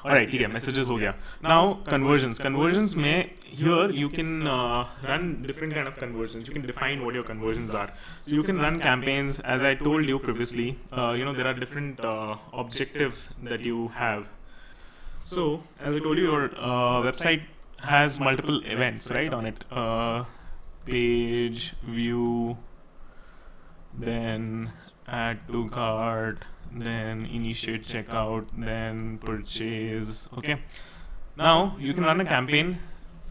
Alright, ठीक है, messages हो गया. Now conversions में here you can run different kind of conversions. You can define what your conversions are. So you can run campaigns, as I told you previously. There are different objectives that you have. So as I told you, your website has multiple events, right, on it. Page, view, then add to cart, then initiate checkout, then purchase. Okay, now you can run a campaign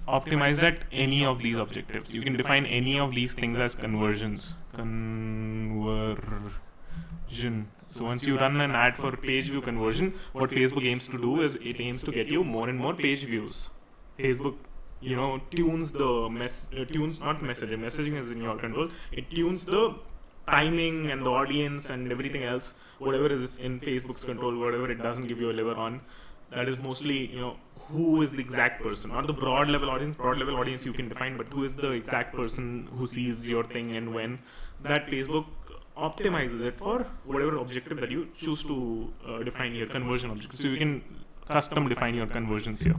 optimized at any of these objectives. You can define any of these things as conversion. So once you run an ad for page view conversion, what Facebook aims to do is it aims to get you more and more page views. Facebook tunes the messaging is in your control. It tunes the timing and the audience and everything else, whatever is in Facebook's control, whatever it doesn't give you a lever on. That is mostly, who is the exact person, not the broad level audience you can define, but who is the exact person who sees your thing and when. That Facebook optimizes it for whatever objective that you choose to define your conversion objective. So you can custom define your conversions here.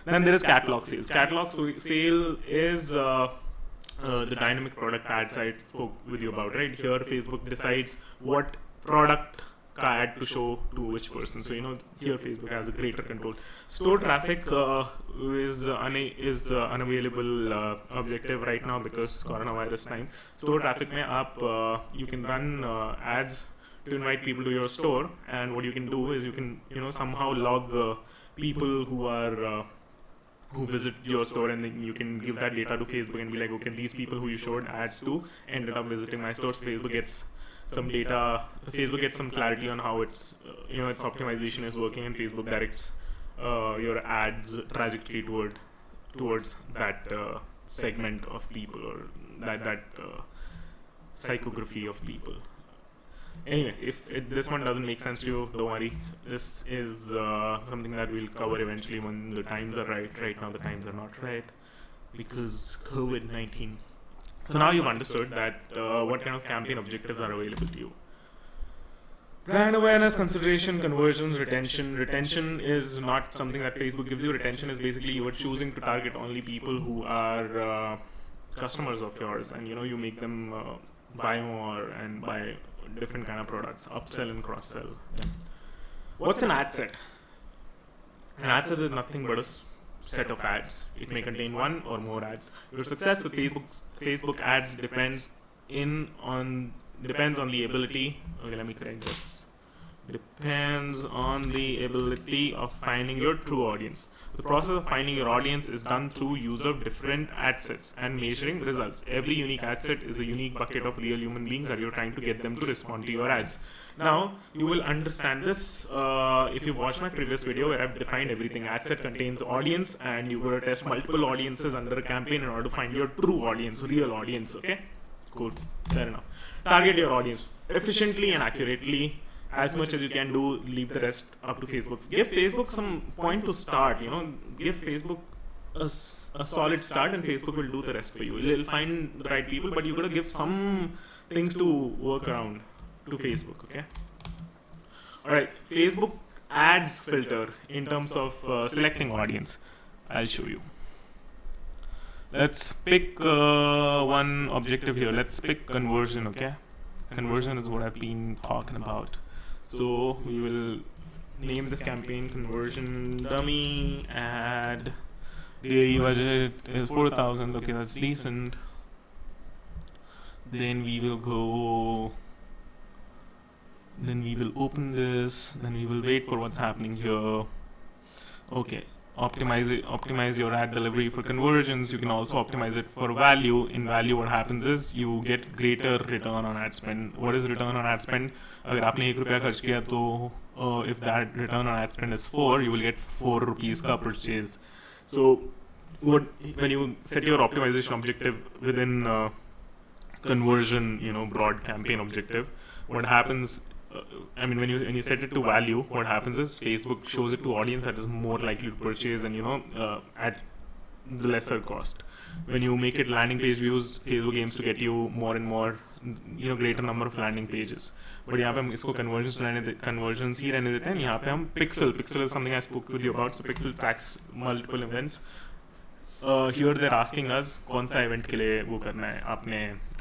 Then there is catalog sales. Catalog sale is the dynamic product ads I spoke with you about, right? Here Facebook decides what product ad to show to which person. So here Facebook has a greater control. Store traffic is unavailable objective right now because coronavirus time. Store traffic mein you can run ads to invite people to your store, and what you can do is you can somehow log people who visit your store, and then you can give that data to Facebook and be like, okay, these people who you showed ads to ended up visiting my store. So Facebook gets some data, Facebook gets some clarity on how its optimization is working, and Facebook directs your ads trajectory towards that segment of people, or that psychography of people. Anyway, if this one doesn't make sense to you, don't worry. This is something that we'll cover eventually when the times are right. Right now the times are not right because COVID-19. So now you've understood that what kind of campaign objectives are available to you. Brand awareness, consideration, conversions, retention. Retention is not something that Facebook gives you. Retention is basically you are choosing to target only people who are customers of yours, and you make them buy more and buy different kind of products, upsell and cross-sell. Yeah. What's an ad set? An ad set is nothing but a set of ads. It may contain one or more ads. Your success with Facebook ads depends on the ability. Okay, let me correct this. Depends on the ability of finding your true audience. The process of finding your audience is done through use of different ad sets and measuring results. Every unique ad set is a unique bucket of real human beings that you're trying to get them to respond to your ads. Now, you will understand this if you watch my previous video where I've defined everything. Ad set contains audience, and you're going to test multiple audiences under a campaign in order to find your true audience, real audience. Okay? Cool. Fair enough. Target your audience efficiently and accurately. As much as you can do, leave the rest up to Facebook. Give Facebook some point to start, give Facebook a solid start, and Facebook will do the rest for you. It'll find the right people, but you got to give some things to work around to Facebook, okay? Alright, Facebook ads filter in terms of selecting audience. I'll show you. Let's pick one objective here. Let's pick conversion, okay? Conversion is what I've been talking about. So we will name this campaign conversion dummy ad. Daily budget is 4,000. Okay, that's decent. Then we will go. Then we will open this. Then we will wait for what's happening here. Okay. Optimize your ad delivery for conversions. You can also optimize it for value. In value, what happens is you get greater return on ad spend. What is return on ad spend? अगर आपने ₹1 खर्च किया तो if that return on ad spend is 4, you will get 4 rupees का purchase. So when you set your optimization objective within conversion, broad campaign objective, what happens? When you set it to value, what happens is Facebook shows it to audience that is more likely to purchase and at the lesser cost. When you make it landing page views, Facebook aims to get you more and more greater number of landing pages. But यहाँ पे हम इसको conversions ही रहने देते हैं. यहाँ पे हम pixel is something I spoke with you about. So pixel tracks multiple events. Here they're asking us कौन सा event के लिए वो करना है, आपने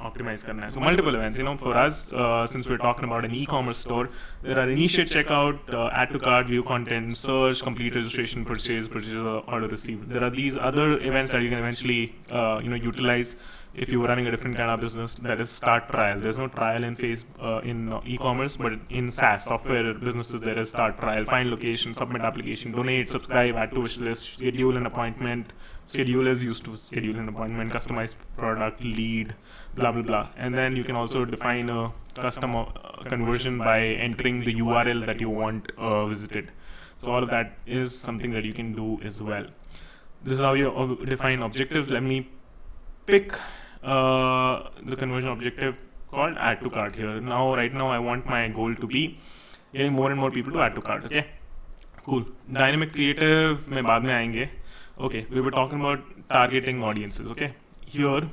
optimize करना है. So multiple events, for us, since we're talking about an e-commerce store, there are initiate checkout, add to cart, view content, search, complete registration, purchase, order received. There are these other events that you can eventually utilize if you were running a different kind of business, that is start trial. There's no trial in e-commerce, but in SaaS software businesses there is start trial, find location, submit application, donate, subscribe, add to wish list, schedule an appointment. Schedule is used to schedule an appointment, customize product, lead, blah blah blah. And then you can also define a custom conversion by entering the URL that you want visited. So all of that is something that you can do as well. This is how you define objectives. Let me pick the conversion objective called add to cart here. Right now I want my goal to be getting more and more people to add to cart. Okay, cool. Dynamic creative mein baad mein aayenge. Okay, we were talking about targeting audiences. Okay, here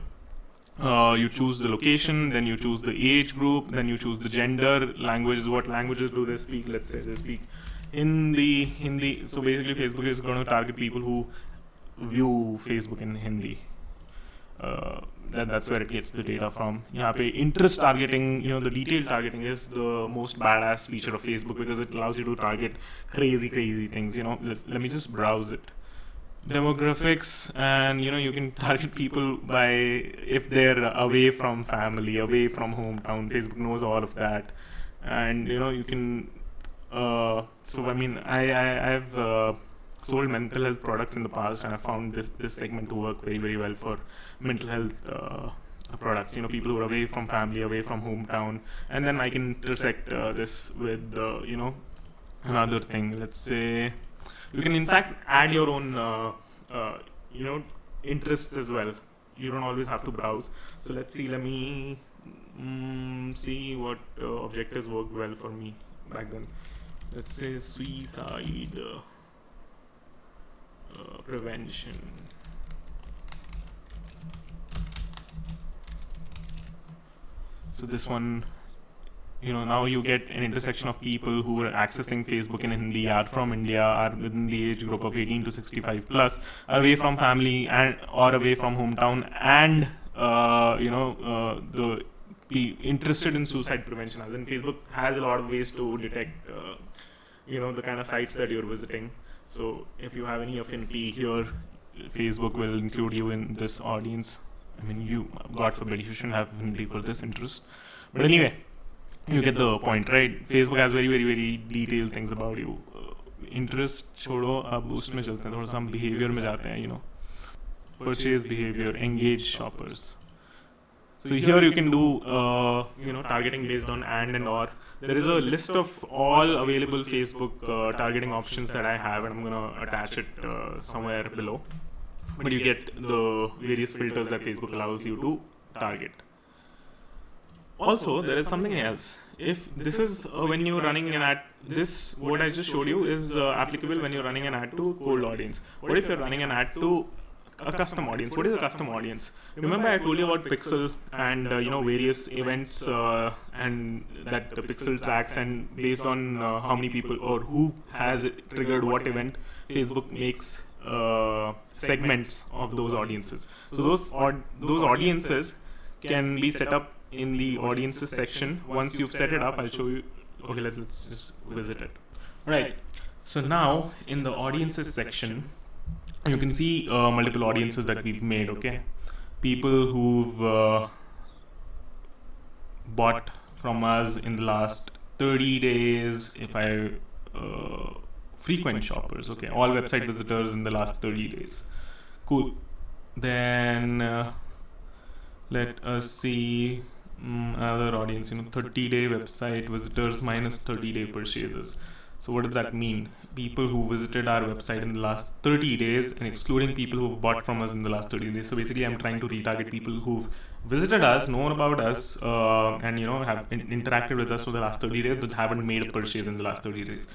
you choose the location, then you choose the age group, then you choose the gender, languages. What languages do they speak? Let's say they speak Hindi. So basically Facebook is going to target people who view Facebook in Hindi. That's where it gets the data from. Yahan pe interest targeting, the detailed targeting is the most badass feature of Facebook because it allows you to target crazy things. Let me just browse it. Demographics, and you can target people by if they're away from family, away from hometown. Facebook knows all of that, and you can. So I mean, I've sold mental health products in the past, and I found this segment to work very well for mental health products. People who are away from family, away from hometown, and then I can intersect this with another thing. Let's say you can in fact add your own interests as well. You don't always have to browse. So let's see. Let me see what objectives worked well for me back then. Let's say suicide prevention. So this one, now you get an intersection of people who are accessing Facebook in Hindi, are from India, are within the age group of 18 to 65 plus, are away from family and or away from hometown, and be interested in suicide prevention. As in, Facebook has a lot of ways to detect the kind of sites that you're visiting. So if you have any affinity here, Facebook will include you in this audience. I mean, God forbid, you shouldn't have affinity for this interest. But anyway, you get the point, right? Facebook has very detailed things about you. Interest छोड़ो, अब उसमें चलते हैं, थोड़ा सा हम behavior में जाते हैं, purchase behavior, engage shoppers. So here you can do targeting based on and or. There is a list of all available Facebook targeting options that I have, and I'm gonna attach it somewhere below. But you get the various filters that Facebook allows you to target. Also, there is something else. If this is when you're running an ad, what I just showed you is applicable when you're running an ad to cold audience. What if you're running an ad to a custom audience? What is a custom audience? Remember I told you about Pixel and various events and that the Pixel tracks, and based on how many people or who has triggered what event, Facebook makes segments of those audiences. So those audiences can be set up in the audiences section. Once you've set it up, I'll show you. Okay, let's just visit it. Right. So now in the audiences section, you can see multiple audiences that we've made. Okay, people who've bought from us in the last 30 days. If I frequent shoppers. Okay, all website visitors in the last 30 days. Cool. Then let us see another audience. 30-day website visitors minus 30-day purchases. So what does that mean? People who visited our website in the last 30 days and excluding people who've bought from us in the last 30 days. So basically I'm trying to retarget people who've visited us, known about us, and have interacted with us for the last 30 days but haven't made a purchase in the last 30 days.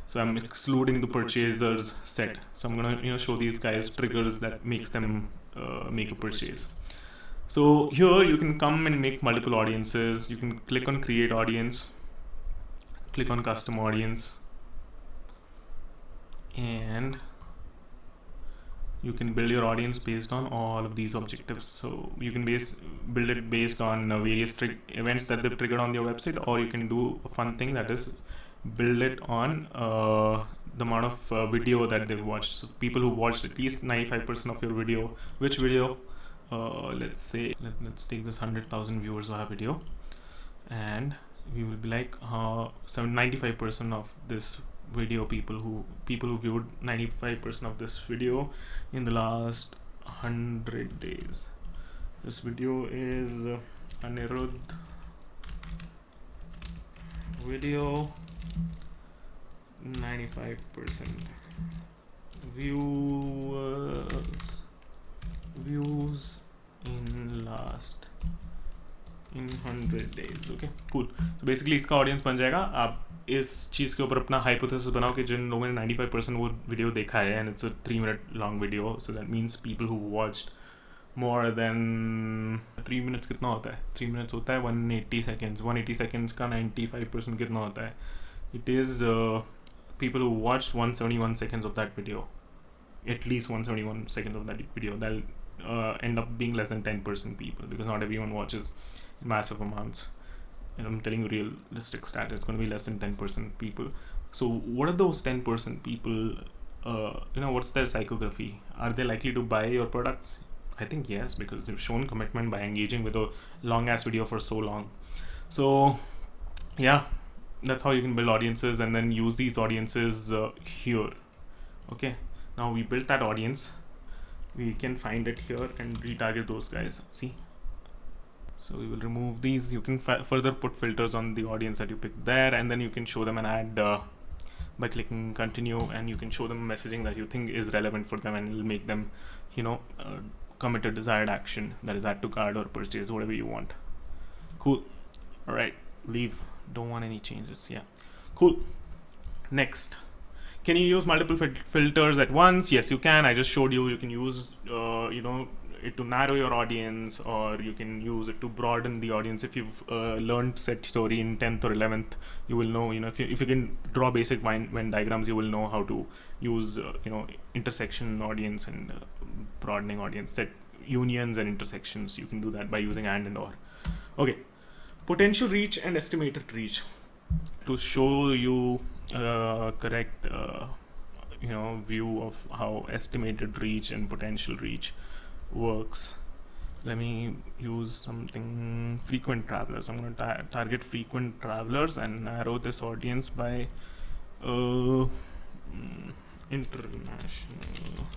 So I'm excluding the purchasers set. So I'm going to show these guys triggers that makes them make a purchase. So here you can come and make multiple audiences. You can click on create audience, click on custom audience, and you can build your audience based on all of these objectives. So you can build it based on various events that they've triggered on your website, or you can do a fun thing, that is build it on the amount of video that they've watched. So people who watched at least 95% of your video. Which video? Let's say let's take this 100,000 viewers of our video, and we will be like 95% of this video, people who viewed 95% of this video in the last 100 days. This video is Anirudh video, 95% views in last in 100 days. Okay, cool. So basically इसका audience बन जाएगा. आप इस चीज़ के ऊपर अपना hypothesis बनाओ कि जिन लोगों ने 95% वो वीडियो देखा है, and it's a 3-minute long video, so that means people who watched more than 3 minutes. कितना होता है? 3 minutes होता है 180 seconds. 180 seconds का 95% कितना होता है? It is people who watched 171 seconds of that video. At least 171 seconds of that video. That'll end up being less than 10% people, because not everyone watches in massive amounts. And I'm telling you realistic stat, it's going to be less than 10% people. So what are those 10% people? What's their psychography? Are they likely to buy your products? I think yes, because they've shown commitment by engaging with a long ass video for so long. So yeah, that's how you can build audiences, and then use these audiences here. Okay, now we built that audience. We can find it here and retarget those guys. See, so we will remove these. You can further put filters on the audience that you picked there, and then you can show them an ad by clicking continue, and you can show them messaging that you think is relevant for them, and it'll make them commit a desired action, that is add to cart or purchase, whatever you want. Cool. All right, leave. Don't want any changes. Yeah, cool. Next, can you use multiple filters at once? Yes, you can. I just showed you. You can use it to narrow your audience, or you can use it to broaden the audience. If you've learned set story in 10th or 11th, you will know, if you can draw basic Venn diagrams, you will know how to use intersection audience and broadening audience, set unions and intersections. You can do that by using and or. Okay, potential reach and estimated reach. To show you correct view of how estimated reach and potential reach works, let me use something frequent travelers. I'm going to target frequent travelers and narrow this audience by international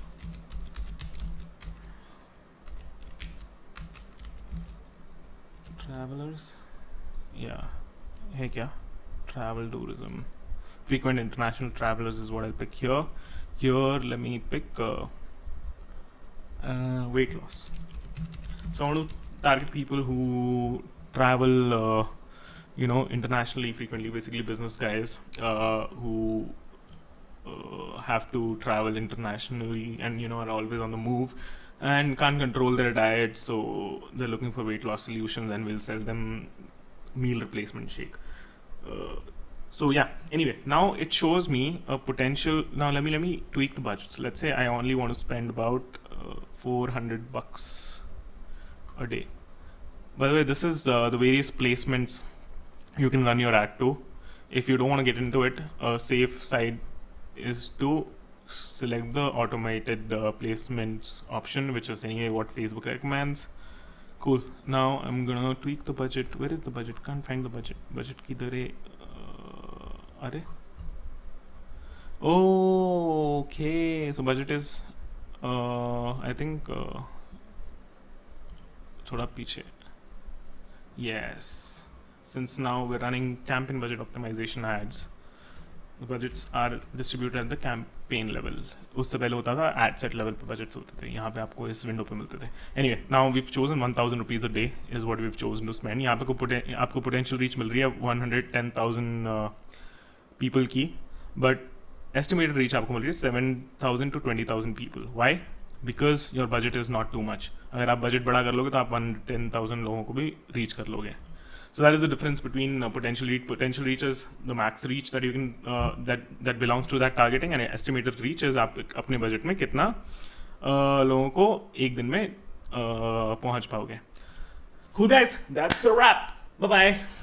travelers. Yeah, hey kya travel tourism, frequent international travelers is what I'll pick here. Let me pick weight loss. So I want to target people who travel internationally frequently, basically business guys who have to travel internationally and are always on the move and can't control their diet, so they're looking for weight loss solutions, and we'll sell them meal replacement shake. So yeah, anyway, now it shows me a potential. Now let me tweak the budgets. Let's say I only want to spend about $400 a day. By the way, this is the various placements you can run your ad to. If you don't want to get into it, a safe side is to select the automated placements option, which is anyway what Facebook recommends. Cool. Now I'm gonna tweak the budget. Where is the budget? Can't find the budget. Budget kidhar hai? Okay. So budget is I think thoda piche. Yes. Since now we're running campaign budget optimization ads, the budgets are distributed at the campaign level. उससे पहले होता था ad set level पे budgets होते थे. यहाँ पे आपको इस window पे मिलते थे. Anyway, now we've chosen 1,000 rupees a day is what we've chosen to spend. यहाँ पे आपको potential reach मिल रही है 110,000 people की, but estimated reach आपको मिल रही है 7,000 to 20,000 people. Why? Because your budget is not too much. अगर आप बजट बड़ा कर लोगे तो आप 10,000 लोगों को भी रीच कर लोगे. So that is the difference between potential reach. Potential reach is the max reach that you can that belongs to that targeting, and estimated reach is आप अपने बजट में कितना लोगों को एक दिन में पहुंच पाओगे. Cool guys, that's a wrap. Bye bye.